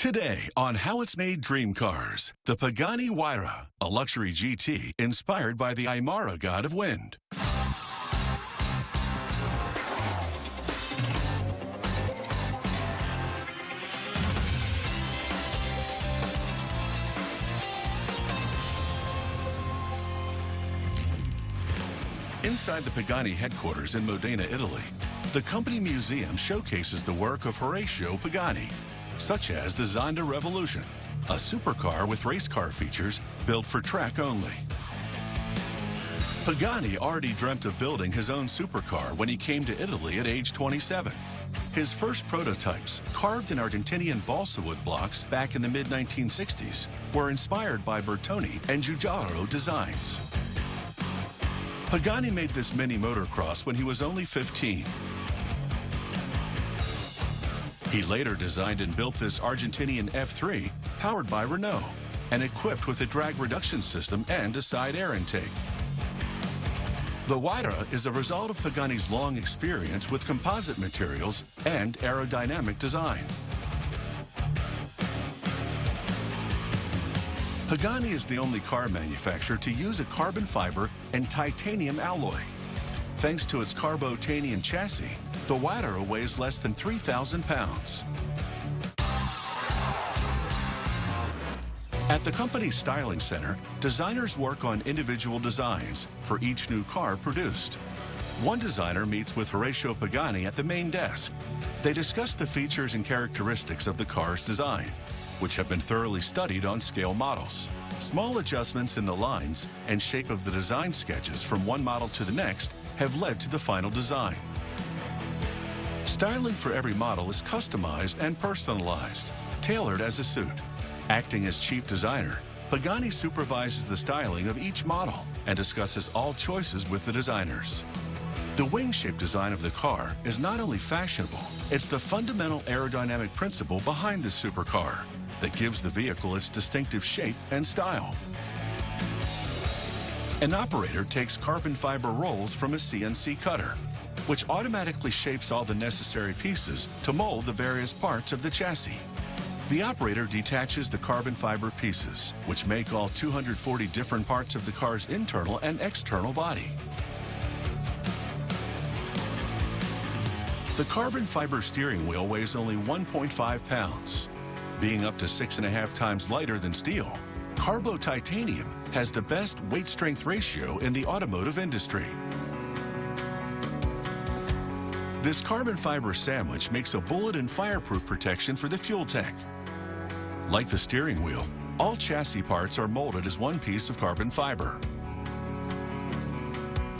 Today on How It's Made Dream Cars, the Pagani Huayra, a luxury GT inspired by the Aymara god of wind. Inside the Pagani headquarters in Modena, Italy, the company museum showcases the work of Horacio Pagani, such as the Zonda Revolution, a supercar with race car features built for track only. Pagani already dreamt of building his own supercar when he came to Italy at age 27. His first prototypes, carved in Argentinian balsa wood blocks back in the mid-1960s, were inspired by Bertoni and Giugiaro designs. Pagani made this mini motocross when he was only 15. He later designed and built this Argentinian F3 powered by Renault and equipped with a drag reduction system and a side air intake. The Huayra is a result of Pagani's long experience with composite materials and aerodynamic design. Pagani is the only car manufacturer to use a carbon fiber and titanium alloy. Thanks to its carbotanium chassis, the Huayra weighs less than 3,000 pounds. At the company's styling center, designers work on individual designs for each new car produced. One designer meets with Horacio Pagani at the main desk. They discuss the features and characteristics of the car's design, which have been thoroughly studied on scale models. Small adjustments in the lines and shape of the design sketches from one model to the next have led to the final design. Styling for every model is customized and personalized, tailored as a suit. Acting as chief designer, Pagani supervises the styling of each model and discusses all choices with the designers. The wing-shaped design of the car is not only fashionable, it's the fundamental aerodynamic principle behind the supercar that gives the vehicle its distinctive shape and style. An operator takes carbon fiber rolls from a CNC cutter, which automatically shapes all the necessary pieces to mold the various parts of the chassis. The operator detaches the carbon fiber pieces, which make all 240 different parts of the car's internal and external body. The carbon fiber steering wheel weighs only 1.5 pounds. Being up to 6.5 times lighter than steel, carbotitanium has the best weight-strength ratio in the automotive industry. This carbon fiber sandwich makes a bullet and fireproof protection for the fuel tank. Like the steering wheel, all chassis parts are molded as one piece of carbon fiber.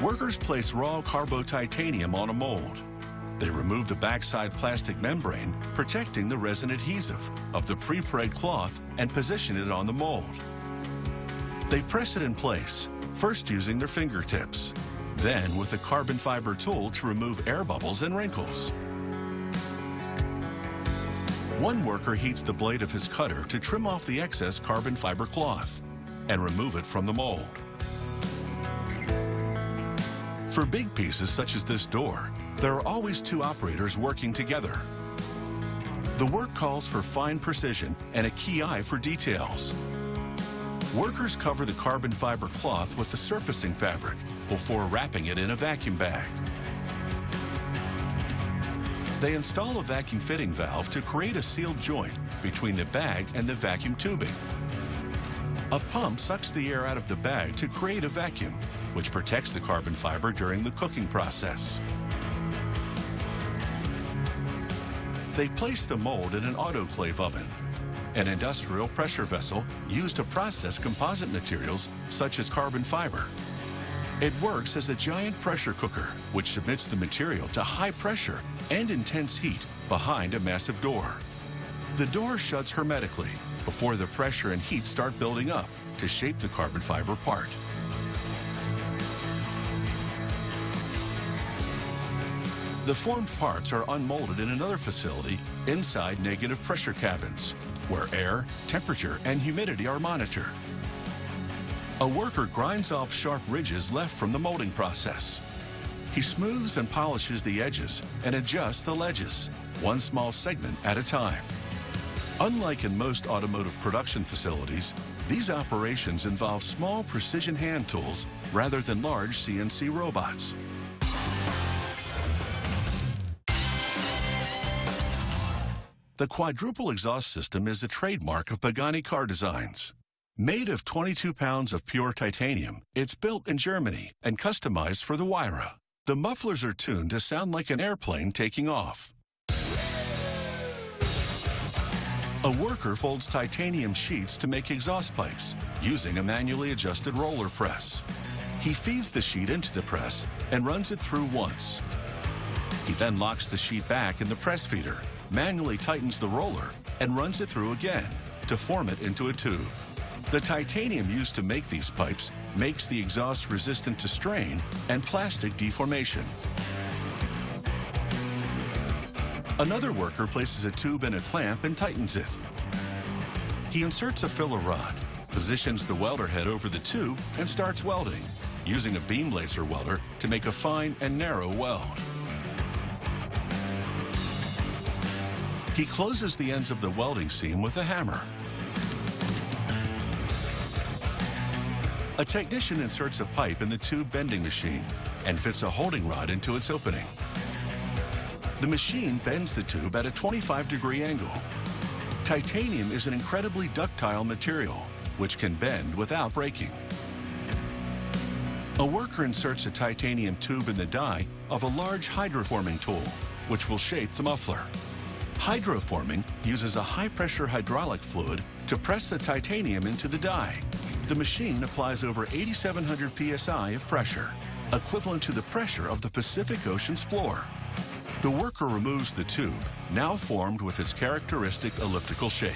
Workers place raw carbotitanium on a mold. They remove the backside plastic membrane, protecting the resin adhesive of the pre-preg cloth, and position it on the mold. They press it in place, first using their fingertips, then with a carbon fiber tool to remove air bubbles and wrinkles. One worker heats the blade of his cutter to trim off the excess carbon fiber cloth and remove it from the mold. For big pieces such as this door, there are always two operators working together. The work calls for fine precision and a keen eye for details. Workers cover the carbon fiber cloth with the surfacing fabric before wrapping it in a vacuum bag. They install a vacuum fitting valve to create a sealed joint between the bag and the vacuum tubing. A pump sucks the air out of the bag to create a vacuum, which protects the carbon fiber during the cooking process. They place the mold in an autoclave oven, an industrial pressure vessel used to process composite materials such as carbon fiber. It works as a giant pressure cooker, which submits the material to high pressure and intense heat behind a massive door. The door shuts hermetically before the pressure and heat start building up to shape the carbon fiber part. The formed parts are unmolded in another facility inside negative pressure cabins, where air, temperature, and humidity are monitored. A worker grinds off sharp ridges left from the molding process. He smooths and polishes the edges and adjusts the ledges, one small segment at a time. Unlike in most automotive production facilities, these operations involve small precision hand tools rather than large CNC robots. The quadruple exhaust system is a trademark of Pagani car designs. Made of 22 pounds of pure titanium, it's built in Germany and customized for the Huayra. The mufflers are tuned to sound like an airplane taking off. A worker folds titanium sheets to make exhaust pipes using a manually adjusted roller press. He feeds the sheet into the press and runs it through once. He then locks the sheet back in the press feeder, manually tightens the roller, and runs it through again to form it into a tube. The titanium used to make these pipes makes the exhaust resistant to strain and plastic deformation. Another worker places a tube in a clamp and tightens it. He inserts a filler rod, positions the welder head over the tube, and starts welding, using a beam laser welder to make a fine and narrow weld. He closes the ends of the welding seam with a hammer. A technician inserts a pipe in the tube bending machine and fits a holding rod into its opening. The machine bends the tube at a 25-degree angle. Titanium is an incredibly ductile material, which can bend without breaking. A worker inserts a titanium tube in the die of a large hydroforming tool, which will shape the muffler. Hydroforming uses a high-pressure hydraulic fluid to press the titanium into the die. The machine applies over 8,700 psi of pressure, equivalent to the pressure of the Pacific Ocean's floor. The worker removes the tube, now formed with its characteristic elliptical shape.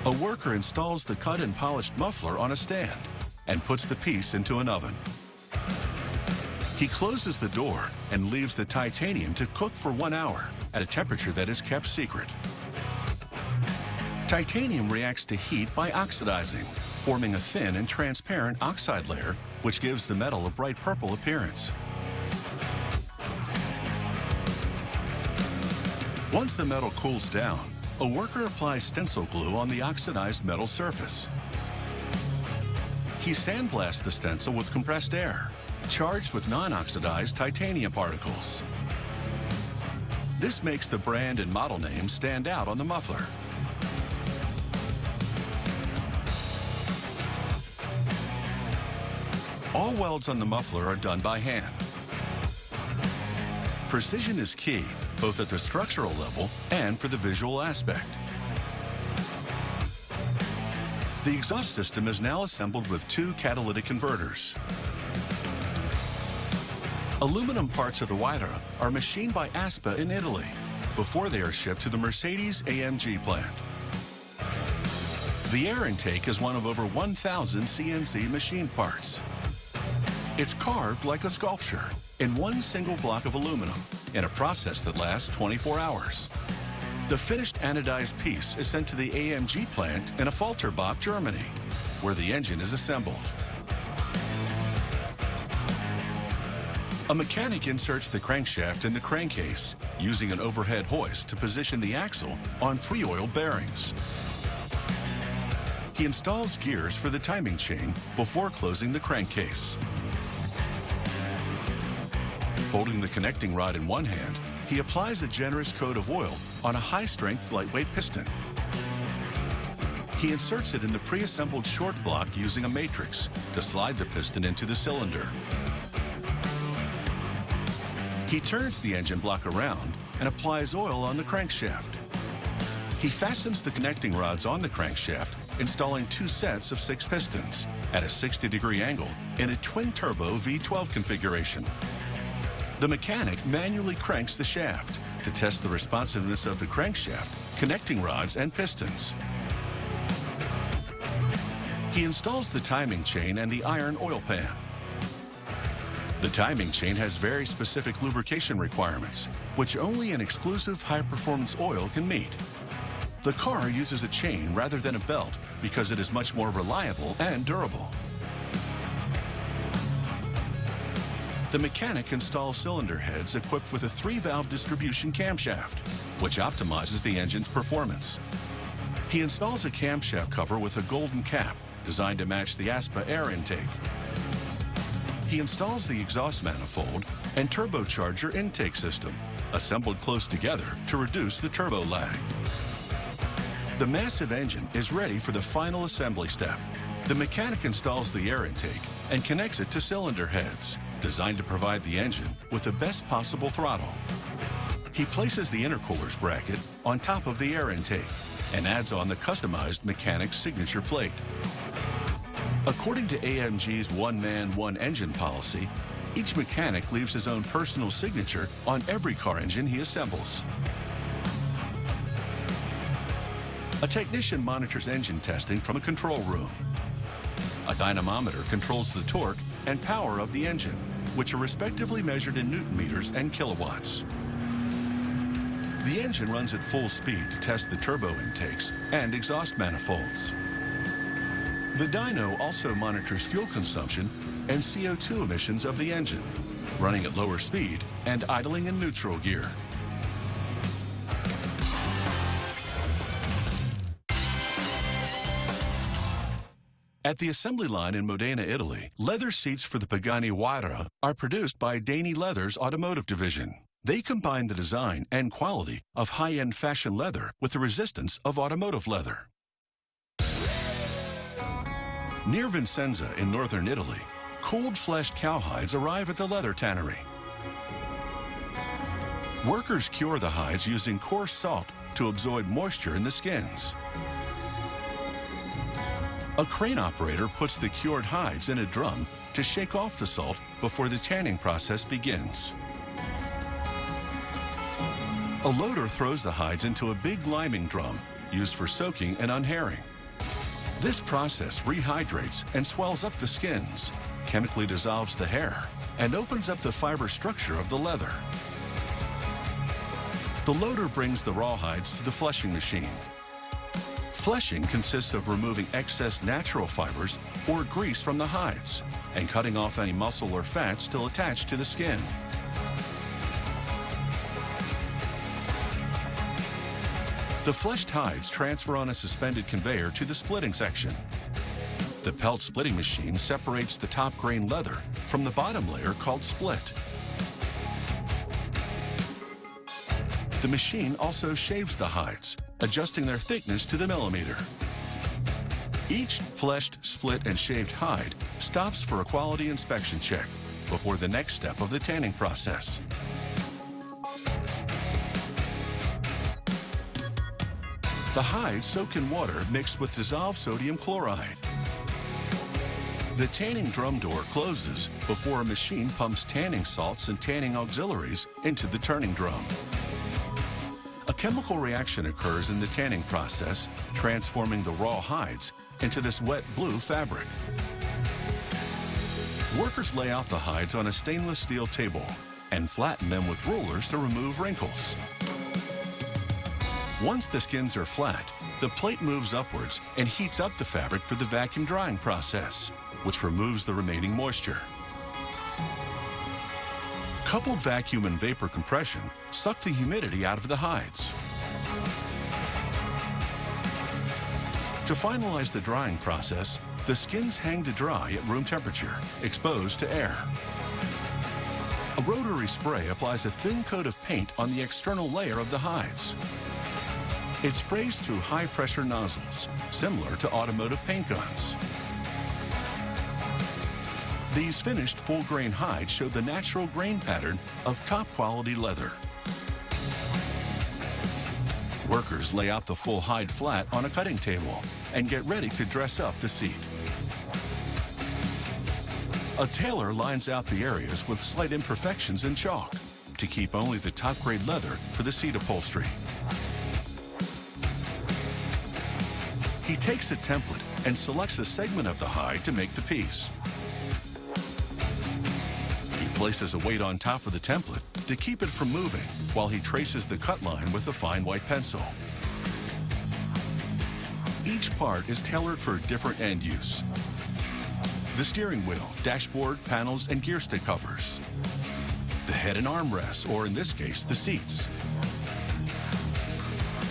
A worker installs the cut and polished muffler on a stand and puts the piece into an oven. He closes the door and leaves the titanium to cook for 1 hour at a temperature that is kept secret. Titanium reacts to heat by oxidizing, forming a thin and transparent oxide layer, which gives the metal a bright purple appearance. Once the metal cools down, a worker applies stencil glue on the oxidized metal surface. He sandblasts the stencil with compressed air, charged with non-oxidized titanium particles. This makes the brand and model name stand out on the muffler. All welds on the muffler are done by hand. Precision is key, both at the structural level and for the visual aspect. The exhaust system is now assembled with 2 catalytic converters. Aluminum parts of the Huayra are machined by Aspa in Italy before they are shipped to the Mercedes-AMG plant. The air intake is one of over 1,000 CNC machined parts. It's carved like a sculpture in one single block of aluminum in a process that lasts 24 hours. The finished anodized piece is sent to the AMG plant in Falterbach, Germany, where the engine is assembled. A mechanic inserts the crankshaft in the crankcase using an overhead hoist to position the axle on pre-oiled bearings. He installs gears for the timing chain before closing the crankcase. Holding the connecting rod in one hand, he applies a generous coat of oil on a high-strength, lightweight piston. He inserts it in the pre-assembled short block using a matrix to slide the piston into the cylinder. He turns the engine block around and applies oil on the crankshaft. He fastens the connecting rods on the crankshaft, installing 2 sets of 6 pistons at a 60-degree angle in a twin-turbo V12 configuration. The mechanic manually cranks the shaft to test the responsiveness of the crankshaft, connecting rods, and pistons. He installs the timing chain and the iron oil pan. The timing chain has very specific lubrication requirements, which only an exclusive high-performance oil can meet. The car uses a chain rather than a belt because it is much more reliable and durable. The mechanic installs cylinder heads equipped with a 3-valve distribution camshaft, which optimizes the engine's performance. He installs a camshaft cover with a golden cap designed to match the ASPA air intake. He installs the exhaust manifold and turbocharger intake system, assembled close together to reduce the turbo lag. The massive engine is ready for the final assembly step. The mechanic installs the air intake and connects it to cylinder heads, designed to provide the engine with the best possible throttle. He places the intercooler's bracket on top of the air intake and adds on the customized mechanic's signature plate. According to AMG's one-man, one-engine policy, each mechanic leaves his own personal signature on every car engine he assembles. A technician monitors engine testing from a control room. A dynamometer controls the torque and power of the engine, which are respectively measured in Newton meters and kilowatts. The engine runs at full speed to test the turbo intakes and exhaust manifolds. The dyno also monitors fuel consumption and CO2 emissions of the engine, running at lower speed and idling in neutral gear. At the assembly line in Modena, Italy, leather seats for the Pagani Huayra are produced by Dani Leather's automotive division. They combine the design and quality of high-end fashion leather with the resistance of automotive leather. Near Vicenza in northern Italy, cold-fleshed cowhides arrive at the leather tannery. Workers cure the hides using coarse salt to absorb moisture in the skins. A crane operator puts the cured hides in a drum to shake off the salt before the tanning process begins. A loader throws the hides into a big liming drum used for soaking and unhairing. This process rehydrates and swells up the skins, chemically dissolves the hair, and opens up the fiber structure of the leather. The loader brings the raw hides to the fleshing machine. Fleshing consists of removing excess natural fibers or grease from the hides and cutting off any muscle or fat still attached to the skin. The fleshed hides transfer on a suspended conveyor to the splitting section. The pelt splitting machine separates the top grain leather from the bottom layer called split. The machine also shaves the hides, adjusting their thickness to the millimeter. Each fleshed, split, and shaved hide stops for a quality inspection check before the next step of the tanning process. The hides soak in water mixed with dissolved sodium chloride. The tanning drum door closes before a machine pumps tanning salts and tanning auxiliaries into the turning drum. A chemical reaction occurs in the tanning process, transforming the raw hides into this wet blue fabric. Workers lay out the hides on a stainless steel table and flatten them with rulers to remove wrinkles. Once the skins are flat, the plate moves upwards and heats up the fabric for the vacuum drying process, which removes the remaining moisture. Coupled vacuum and vapor compression suck the humidity out of the hides. To finalize the drying process, the skins hang to dry at room temperature, exposed to air. A rotary spray applies a thin coat of paint on the external layer of the hides. It sprays through high-pressure nozzles, similar to automotive paint guns. These finished full-grain hides show the natural grain pattern of top-quality leather. Workers lay out the full hide flat on a cutting table and get ready to dress up the seat. A tailor lines out the areas with slight imperfections in chalk to keep only the top-grade leather for the seat upholstery. He takes a template and selects a segment of the hide to make the piece. He places a weight on top of the template to keep it from moving while he traces the cut line with a fine white pencil. Each part is tailored for a different end use. the steering wheel, dashboard, panels, and gear stick covers, the head and armrests, or in this case, the seats.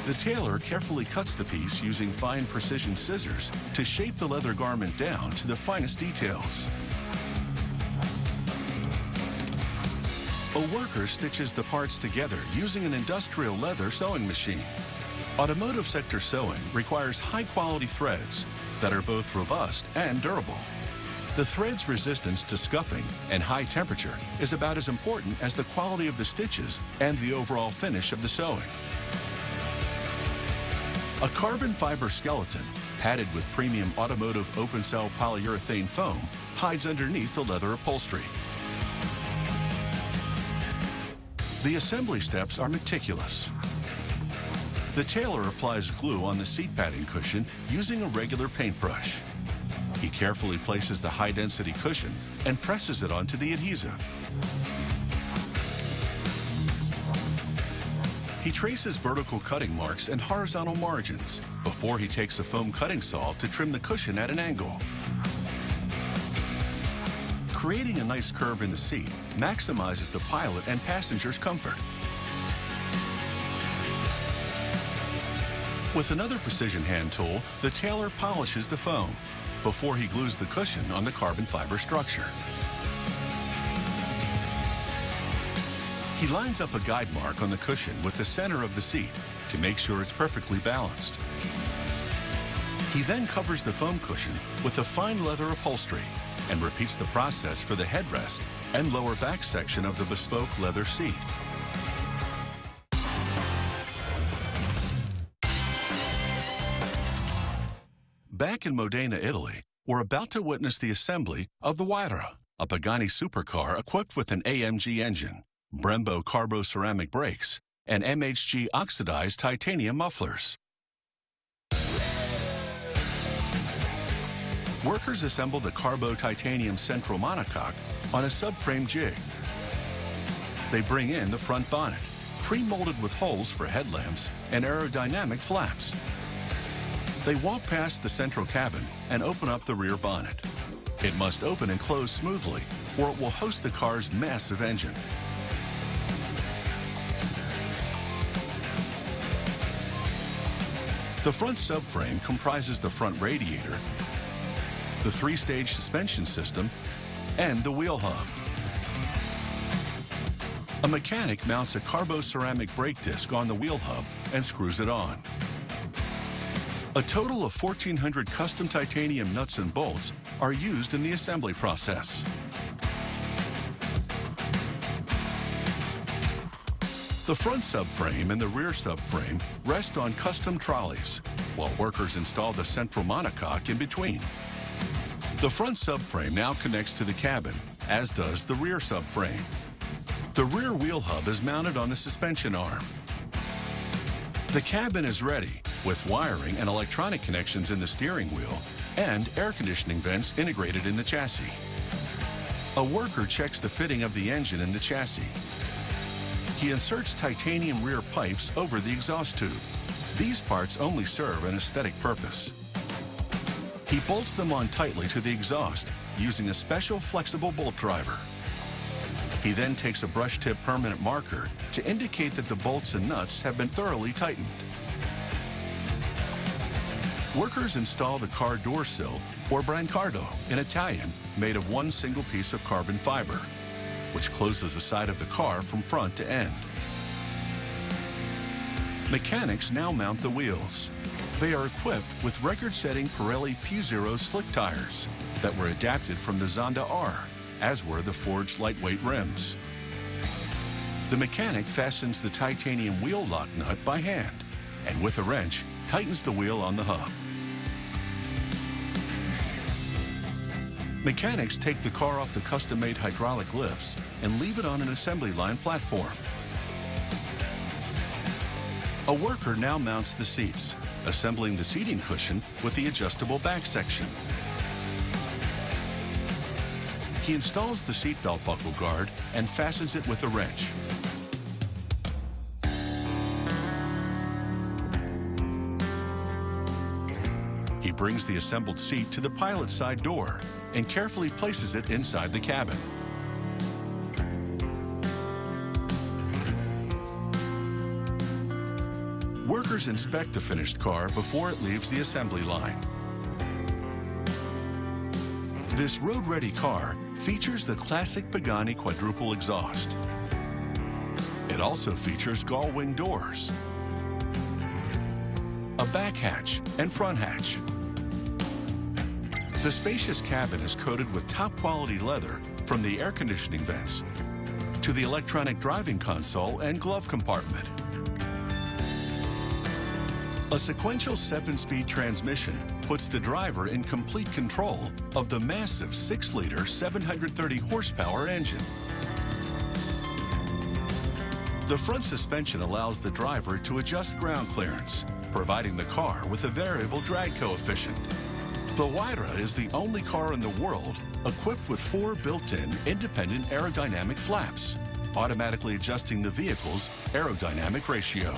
The tailor carefully cuts the piece using fine precision scissors to shape the leather garment down to the finest details. A worker stitches the parts together using an industrial leather sewing machine. Automotive sector sewing requires high-quality threads that are both robust and durable. The thread's resistance to scuffing and high temperature is about as important as the quality of the stitches and the overall finish of the sewing. A carbon fiber skeleton, padded with premium automotive open-cell polyurethane foam, hides underneath the leather upholstery. The assembly steps are meticulous. The tailor applies glue on the seat padding cushion using a regular paintbrush. He carefully places the high-density cushion and presses it onto the adhesive. He traces vertical cutting marks and horizontal margins before he takes a foam cutting saw to trim the cushion at an angle. Creating a nice curve in the seat maximizes the pilot and passenger's comfort. With another precision hand tool, the tailor polishes the foam before he glues the cushion on the carbon fiber structure. He lines up a guide mark on the cushion with the center of the seat to make sure it's perfectly balanced. He then covers the foam cushion with a fine leather upholstery and repeats the process for the headrest and lower back section of the bespoke leather seat. Back in Modena, Italy, we're about to witness the assembly of the Huayra, a Pagani supercar equipped with an AMG engine, Brembo carbo-ceramic brakes, and MHG oxidized titanium mufflers. Workers assemble the carbo-titanium central monocoque on a subframe jig. They bring in the front bonnet, pre-molded with holes for headlamps and aerodynamic flaps. They walk past the central cabin and open up the rear bonnet. It must open and close smoothly, or it will host the car's massive engine. The front subframe comprises the front radiator, the three-stage suspension system, and the wheel hub. A mechanic mounts a carbo-ceramic brake disc on the wheel hub and screws it on. A total of 1,400 custom titanium nuts and bolts are used in the assembly process. The front subframe and the rear subframe rest on custom trolleys, while workers install the central monocoque in between. The front subframe now connects to the cabin, as does the rear subframe. The rear wheel hub is mounted on the suspension arm. The cabin is ready, with wiring and electronic connections in the steering wheel and air conditioning vents integrated in the chassis. A worker checks the fitting of the engine in the chassis. He inserts titanium rear pipes over the exhaust tube. These parts only serve an aesthetic purpose. He bolts them on tightly to the exhaust using a special flexible bolt driver. He then takes a brush tip permanent marker to indicate that the bolts and nuts have been thoroughly tightened. Workers install the car door sill, or brancardo in Italian, made of one single piece of carbon fiber, which closes the side of the car from front to end. Mechanics now mount the wheels. They are equipped with record-setting Pirelli P0 slick tires that were adapted from the Zonda R, as were the forged lightweight rims. The mechanic fastens the titanium wheel lock nut by hand, and with a wrench, tightens the wheel on the hub. Mechanics take the car off the custom-made hydraulic lifts and leave it on an assembly line platform. A worker now mounts the seats, assembling the seating cushion with the adjustable back section. He installs the seatbelt buckle guard and fastens it with a wrench. He brings the assembled seat to the pilot's side door and carefully places it inside the cabin. Workers inspect the finished car before it leaves the assembly line. This road-ready car features the classic Pagani quadruple exhaust. It also features gull-wing doors, a back hatch and front hatch. The spacious cabin is coated with top-quality leather from the air conditioning vents to the electronic driving console and glove compartment. A sequential 7-speed transmission puts the driver in complete control of the massive 6-liter, 730-horsepower engine. The front suspension allows the driver to adjust ground clearance, providing the car with a variable drag coefficient. The Huayra is the only car in the world equipped with 4 built-in independent aerodynamic flaps, automatically adjusting the vehicle's aerodynamic ratio.